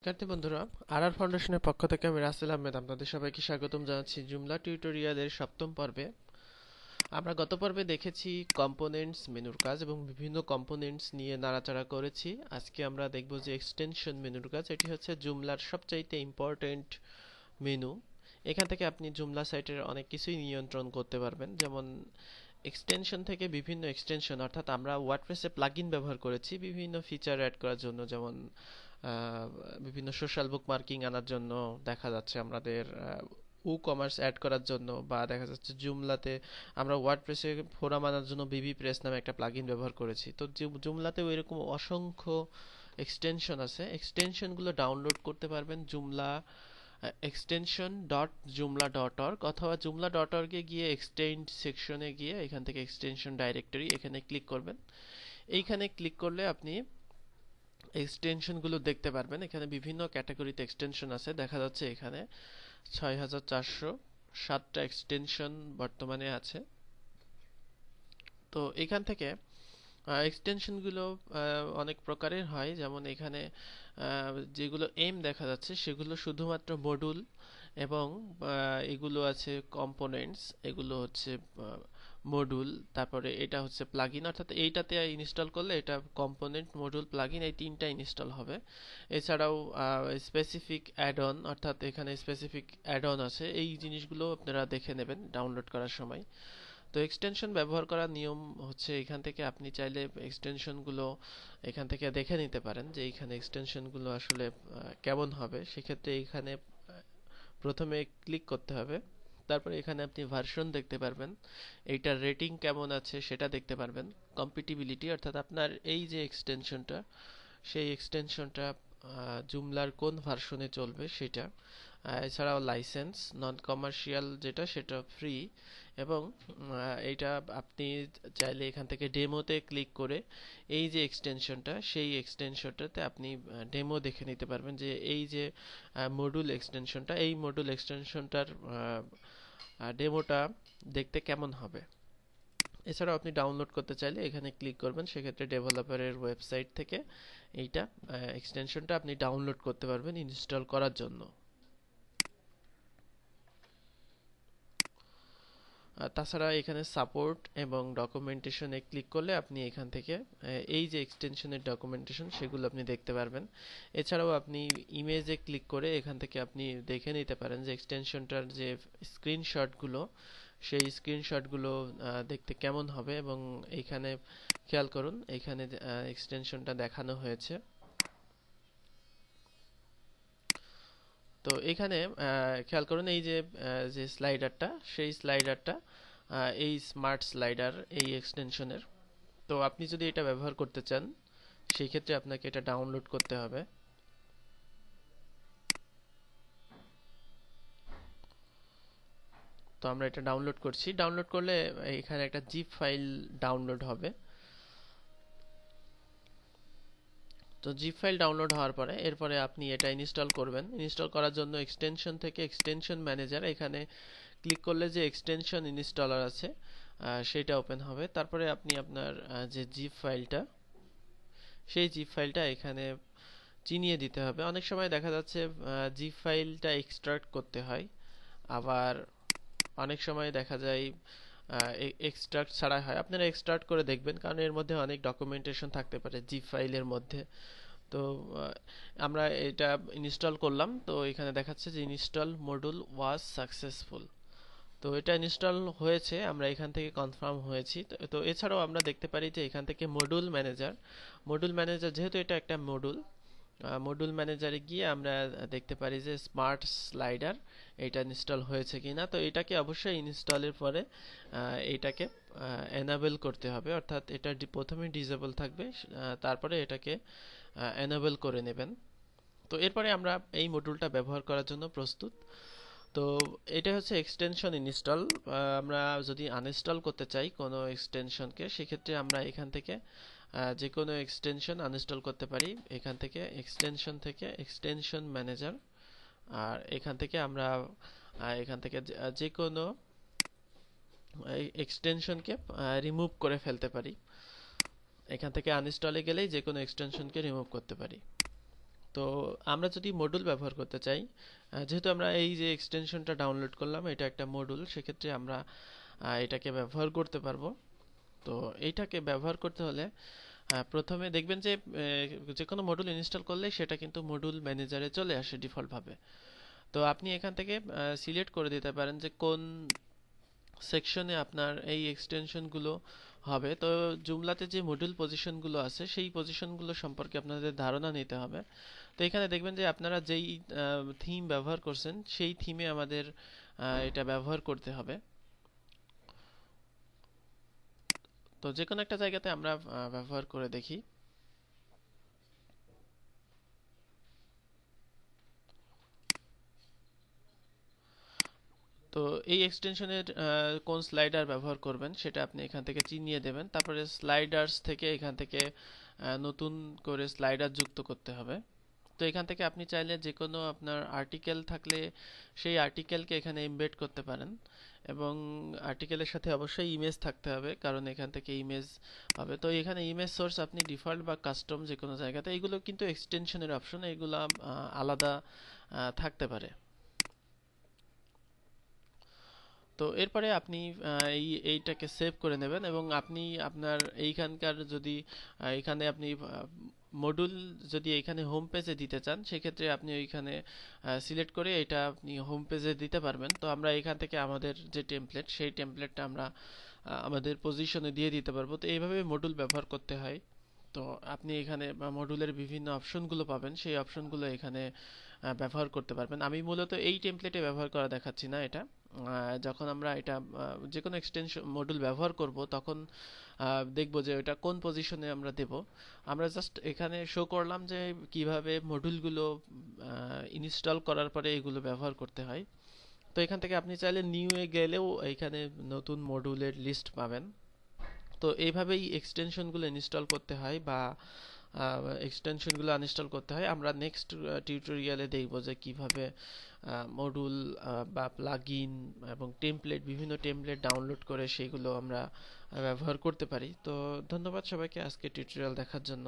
শিক্ষার্থী বন্ধুরা, আর ফাউন্ডেশনের পক্ষ থেকে আমি রাসেল আহমেদ আপনাদের সবাইকে স্বাগতম জানাচ্ছি জুমলা টিউটোরিয়ালের সপ্তম পর্বে। আমরা গত পর্বে দেখেছি কম্পোনেন্টস মেনুর কাজ এবং বিভিন্ন কম্পোনেন্টস নিয়ে নাড়াচাড়া করেছি। আজকে আমরা দেখব যে এক্সটেনশন মেনুর কাজ। এটি হচ্ছে জুমলার সবচাইতে ইম্পর্টেন্ট মেনু। এখান থেকে আপনি জুমলা সাইটের অনেক কিছুই নিয়ন্ত্রণ করতে পারবেন, যেমন এক্সটেনশন থেকে বিভিন্ন এক্সটেনশন, অর্থাৎ আমরা ওয়ার্ডপ্রেসে প্লাগইন ব্যবহার করেছি বিভিন্ন ফিচার অ্যাড করার জন্য, যেমন বিভিন্ন সোশ্যাল বুক মার্কিং আনার জন্য, দেখা যাচ্ছে আমাদের ই কমার্স অ্যাড করার জন্য, বা দেখা যাচ্ছে জুমলাতে আমরা ওয়ার্ডপ্রেসে ফোরাম আনার জন্য বিবি প্রেস নামে একটা প্লাগইন ব্যবহার করেছি। তো জুমলাতেও এরকম অসংখ্য এক্সটেনশন আছে। এক্সটেনশনগুলো ডাউনলোড করতে পারবেন জুমলা এক্সটেনশন ডট জুমলা ডট অর্গ, অথবা জুমলা ডট অর্গে গিয়ে এক্সটেন্ড সেকশনে গিয়ে এখান থেকে এক্সটেনশন ডাইরেক্টরি এখানে ক্লিক করবেন। এইখানে ক্লিক করলে আপনি এক্সটেনশনগুলো দেখতে পারবেন। এখানে বিভিন্ন ক্যাটাগরিতে এক্সটেনশন আছে, দেখা যাচ্ছে এখানে 6407টা এক্সটেনশন বর্তমানে আছে। তো এখান থেকে এক্সটেনশনগুলো অনেক প্রকারের হয়, যেমন এখানে যেগুলো এম দেখা যাচ্ছে সেগুলো শুধুমাত্র মডুল, এবং এগুলো আছে কম্পোনেন্টস, এগুলো হচ্ছে মডুল। তারপরে এটা হচ্ছে প্লাগইন, অর্থাৎ এইটাতে ইনস্টল করলে এটা কম্পোনেন্ট, মডুল, প্লাগইন এই তিনটা ইনস্টল হবে। এছাড়াও স্পেসিফিক অ্যাড অন, অর্থাৎ এখানে স্পেসিফিক অ্যাড অন আছে, এই জিনিসগুলো আপনারা দেখে নেবেন ডাউনলোড করার সময়। তো এক্সটেনশন ব্যবহার করার নিয়ম হচ্ছে, এখান থেকে আপনি চাইলে এক্সটেনশনগুলো এখান থেকে দেখে নিতে পারেন যে এইখানে এক্সটেনশনগুলো আসলে কেমন হবে। সেক্ষেত্রে এখানে প্রথমে ক্লিক করতে হবে, তারপরে এখানে আপনি ভার্সন দেখতে পারবেন, এইটার রেটিং কেমন আছে সেটা দেখতে পারবেন। কম্পিটিবিলিটি, অর্থাৎ আপনার এই যে এক্সটেনশনটা, সেই এক্সটেনশনটা জুমলার কোন ভার্সনে চলবে সেটা। এছাড়াও লাইসেন্স, নন কমার্শিয়াল যেটা সেটা ফ্রি, এবং এইটা আপনি চাইলে এখান থেকে ডেমোতে ক্লিক করে এই যে এক্সটেনশনটা, সেই এক্সটেনশনটাতে আপনি ডেমো দেখে নিতে পারবেন যে এই যে মডুল এক্সটেনশনটা, এই মডুল এক্সটেনশনটার ডেমোটা দেখতে কেমন হবে। এছাড়াও আপনি ডাউনলোড করতে চাইলে এখানে ক্লিক করবেন, সেক্ষেত্রে ডেভেলপারের ওয়েবসাইট থেকে এইটা এক্সটেনশনটা আপনি ডাউনলোড করতে পারবেন ইনস্টল করার জন্য। তাছাড়া এখানে সাপোর্ট এবং ডকুমেন্টেশনে ক্লিক করলে আপনি এখান থেকে এই যে এক্সটেনশনের ডকুমেন্টেশন সেগুলো আপনি দেখতে পারবেন। এছাড়াও আপনি ইমেজে ক্লিক করে এখান থেকে আপনি দেখে নিতে পারেন যে এক্সটেনশনটার যে স্ক্রিনশটগুলো, সেই স্ক্রিনশটগুলো দেখতে কেমন হবে। এবং এইখানে খেয়াল করুন, এখানে এক্সটেনশনটা দেখানো হয়েছে। তো এখানে খেয়াল করুন এই যে যে স্লাইডারটা, সেই স্লাইডারটা এই স্মার্ট স্লাইডার এই এক্সটেনশনের। তো আপনি যদি এটা ব্যবহার করতে চান সেই ক্ষেত্রে আপনাকে এটা ডাউনলোড করতে হবে। তো আমরা এটা ডাউনলোড করছি। ডাউনলোড করলে এখানে একটা জিপ ফাইল ডাউনলোড হবে। তো জিপ ফাইল ডাউনলোড হওয়ার পরে এরপরে আপনি এটা ইনস্টল করবেন। ইনস্টল করার জন্য এক্সটেনশন থেকে এক্সটেনশন ম্যানেজার এখানে ক্লিক করলে যে এক্সটেনশন ইনস্টলার আছে সেটা ওপেন হবে। তারপরে আপনি আপনার যে জিপ ফাইলটা, সেই জিপ ফাইলটা এখানে চিনিয়ে দিতে হবে। অনেক সময় দেখা যাচ্ছে জিপ ফাইলটা এক্সট্রাক্ট করতে হয়, আবার অনেক সময় দেখা যায় এক্সট্রাক্ট ছাড়া হয়। আপনারা এক্সট্রাক্ট করে দেখবেন, কারণ এর মধ্যে অনেক ডকুমেন্টেশন থাকতে পারে জিপ ফাইলের মধ্যে। তো আমরা এটা ইনস্টল করলাম, তো এখানে দেখাচ্ছে যে ইনস্টল মডুল ওয়াজ সাকসেসফুল। তো এটা ইনস্টল হয়েছে, আমরা এখান থেকে কনফার্ম হয়েছি। তো এছাড়াও আমরা দেখতে পারি যে এখান থেকে মডুল ম্যানেজার, মডুল ম্যানেজার যেহেতু এটা একটা মডুল, মডুল ম্যানেজারে গিয়ে আমরা দেখতে পারি যে স্মার্ট স্লাইডার এটা ইনস্টল হয়েছে কিনা। তো এটাকে অবশ্যই ইনস্টলের পরে এটাকে এনাবেল করতে হবে, অর্থাৎ এটা প্রথমে ডিসেবল থাকবে, তারপরে এটাকে এনাবেল করে নেবেন। তো এরপরে আমরা এই মডিউলটা ব্যবহার করার জন্য প্রস্তুত। তো এটা হচ্ছে এক্সটেনশন ইনস্টল। আমরা যদি আনইনস্টল করতে চাই কোনো এক্সটেনশনকে, সেক্ষেত্রে আমরা এখান থেকে যে কোনো এক্সটেনশন আনইনস্টল করতে পারি। এখান থেকে এক্সটেনশন থেকে এক্সটেনশন ম্যানেজার, আর এখান থেকে আমরা এখান থেকে যে কোনো এক্সটেনশনকে রিমুভ করে ফেলতে পারি। এখান থেকে আনইনস্টলে গেলেই যে কোনো এক্সটেনশনকে রিমুভ করতে পারি। তো আমরা যদি মডুল ব্যবহার করতে চাই, যেহেতু আমরা এই যে এক্সটেনশনটা ডাউনলোড করলাম এটা একটা মডুল, সেক্ষেত্রে আমরা এটাকে ব্যবহার করতে পারবো। তো এইটাকে ব্যবহার করতে হলে প্রথমে দেখবেন যে যে কোনো মডুল ইনস্টল করলে সেটা কিন্তু মডুল ম্যানেজারে চলে আসে ডিফল্ট ভাবে। তো আপনি এখান থেকে সিলেক্ট করে দিতে পারেন যে কোন সেকশনে আপনার এই এক্সটেনশনগুলো হবে। তো জুমলাতে যে মডিউল পজিশনগুলো আছে সেই পজিশনগুলো সম্পর্কে আপনাদের ধারণা নিতে হবে। তো এখানে দেখবেন যে আপনারা যেই থিম ব্যবহার করছেন সেই থিমে আমাদের এটা ব্যবহার করতে হবে। তো যে কোনো একটা জায়গাতে আমরা ব্যবহার করে দেখি। তো এই এক্সটেনশনের কোন স্লাইডার ব্যবহার করবেন সেটা আপনি এখান থেকে চিনিয়ে দেবেন। তারপরে স্লাইডার্স থেকে এখান থেকে নতুন করে স্লাইডার যুক্ত করতে হবে। তো এখান থেকে আপনি চাইলে যে কোনো আপনার আর্টিকেল থাকলে সেই আর্টিকেলকে এখানে এমবেড করতে পারেন, এবং আর্টিকেলের সাথে অবশ্যই ইমেজ থাকতে হবে কারণ এখান থেকে ইমেজ হবে। তো এখানে ইমেজ সোর্স আপনি ডিফল্ট বা কাস্টম যে কোনো জায়গাতে, এগুলো কিন্তু এক্সটেনশনের অপশন, এগুলো আলাদা থাকতে পারে। তো এরপরে আপনি এইটাকে সেভ করে নেবেন, এবং আপনি আপনার এইখানকার যদি এখানে আপনি মডিউল যদি এখানে হোম পেজে দিতে চান সেক্ষেত্রে আপনি ওইখানে সিলেক্ট করে এটা আপনি হোম পেজে দিতে পারবেন। তো আমরা এখান থেকে আমাদের যে টেমপ্লেট সেই টেমপ্লেটটা আমরা আমাদের পজিশনে দিয়ে দিতে পারবো। তো এইভাবে মডিউল ব্যবহার করতে হয়। তো আপনি এখানে মডিউলের বিভিন্ন অপশনগুলো পাবেন, সেই অপশনগুলো এখানে ব্যবহার করতে পারবেন। আমি মূলত এই টেমপ্লেটে ব্যবহার করা দেখাচ্ছি না এটা। যখন আমরা এটা যে কোনো এক্সটেনশন মডিউল ব্যবহার করব তখন দেখব যে এটা কোন পজিশনে আমরা দেব। আমরা জাস্ট এখানে শো করলাম যে কিভাবে মডিউলগুলো ইনস্টল করার পরে এগুলো ব্যবহার করতে হয়। তো এখান থেকে আপনি চাইলে নিউ এ গেলেও এখানে নতুন মডিউলের লিস্ট পাবেন। তো এইভাবেই এক্সটেনশনগুলো ইনস্টল করতে হয় বা এক্সটেনশনগুলো আনইনস্টল করতে হয়। আমরা নেক্সট টিউটোরিয়ালে দেখব যে কিভাবে মডিউল বা প্লাগইন এবং টেমপ্লেট, বিভিন্ন টেমপ্লেট ডাউনলোড করে সেগুলো আমরা ব্যবহার করতে পারি। তো ধন্যবাদ সবাইকে আজকে টিউটোরিয়াল দেখার জন্য।